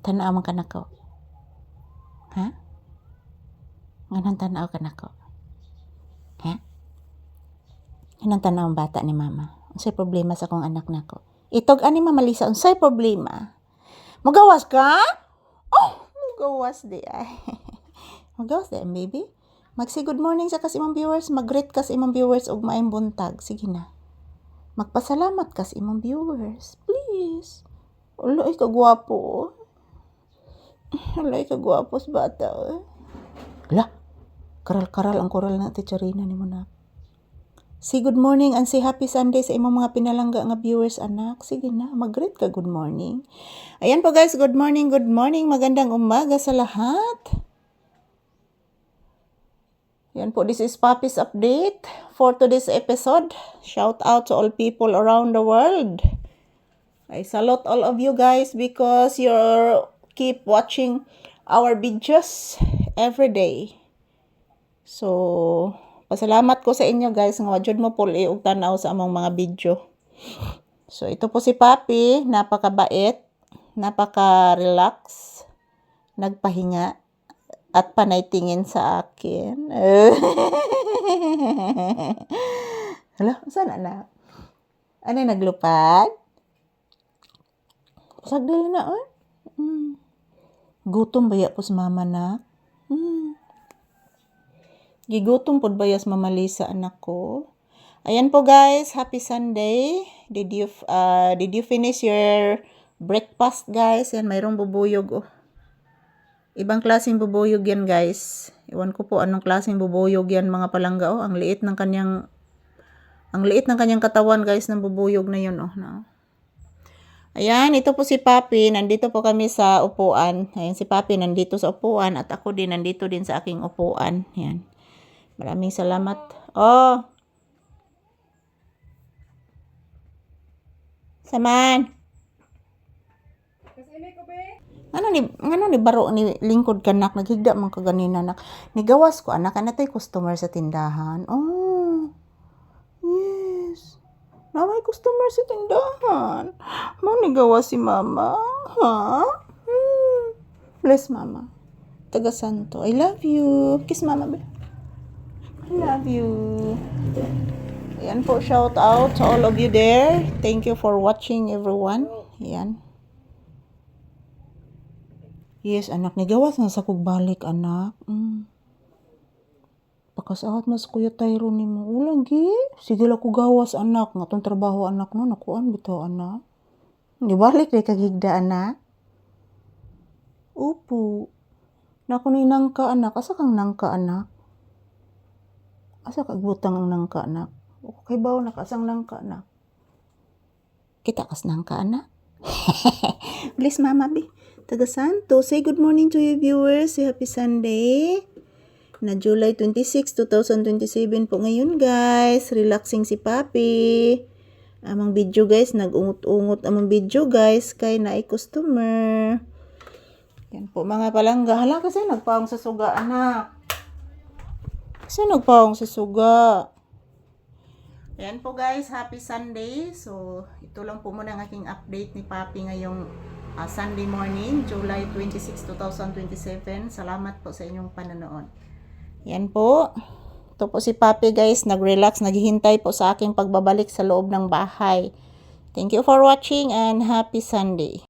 Tanaw man ka nako. Ha? Nganong tanaw ka nako? Ha? Nganong tanaw ang bata ni mama? Unsay problema sa akong anak nako? Itog ani Mama Lisa, unsay problema? Magawas ka? Oh, magawas di ay. Magawas di, baby. Magsi good morning sa kas imong viewers, mag-greet kas imong viewers og maayong buntag. Sige na. Magpasalamat kas imong viewers, please. Ulo ay kagwapo. Alay ka gwapo sa bata. Ala, karal-karal ang koral na teacherina ni mo na. Say good morning and say happy Sunday sa imong mga pinalangga nga viewers, anak. Sige na, mag-greet ka good morning. Ayan po guys, good morning, good morning. Magandang umaga sa lahat. Yan po, this is Papi's update for today's episode. Shout out to all people around the world. I salute all of you guys because you're keep watching our videos every day. So, pasalamat ko sa inyo guys nga wajud mo puli og tanaw sa among mga video. So, ito po si Papi, napakabait, napaka-relax, nagpahinga at panay tingin sa akin. Hala, saan na? Ano naglupad? Sagdali na, oy. Gutom baya po sa mama na. Gigutom po baya sa Mama Lisa anak ko. Ayan po guys, happy Sunday. Did you finish your breakfast guys? Yan, mayroong bubuyog oh. Ibang klaseng bubuyog yan guys. Iwan ko po anong klaseng bubuyog yan mga palangga oh. Ang liit ng kanyang katawan guys ng bubuyog na yun oh. No? Ayan, ito po si Papi. Nandito po kami sa upuan. Ayan, si Papi nandito sa upuan at ako din nandito din sa aking upuan. Ayan. Maraming salamat. Oh. Saman. Ano ni baro ni lingkod kanak naghigda man kaganina nak. Nigawas ko anak anatay customer sa tindahan. Oh. Yes. Na may customer sa tindahan. Mau nigawa si mama. Ha? Bless mama. Taga Santo. I love you. Kiss mama. I love you. Ayan po, shout out to all of you there. Thank you for watching everyone. Ayan. Yes, anak. Nigawas na sa kugbalik, anak. Pagkasahat mas kuya Tyro ni mo. Ulang gi. Sige lang ko gawas anak. Nga itong trabaho anak no. Nakuan bitaw anak. Di balik rin kagigda anak. Upo. Naku ni nangka anak. Asa kang nangka anak? Asa kagbutang ang nangka anak? O kay baw nakasang nangka anak. Kita kas nangka anak. Bless mama bi. Taga Santo. Say good morning to you viewers. Say happy Sunday. Na July 26, 2027 po ngayon guys. Relaxing si Papi. Amang video guys, nag-ungot-ungot amang video guys kay naay customer. Yan po mga palangga. Hala kasi nagpaong sa suga anak. Kasi nagpaong sa suga. Yan po guys, happy Sunday. So ito lang po muna ang aking update ni Papi ngayong Sunday morning, July 26, 2027. Salamat po sa inyong panonood. Yan po. Ito po si Papi guys, nag-relax, naghihintay po sa aking pagbabalik sa loob ng bahay. Thank you for watching and happy Sunday.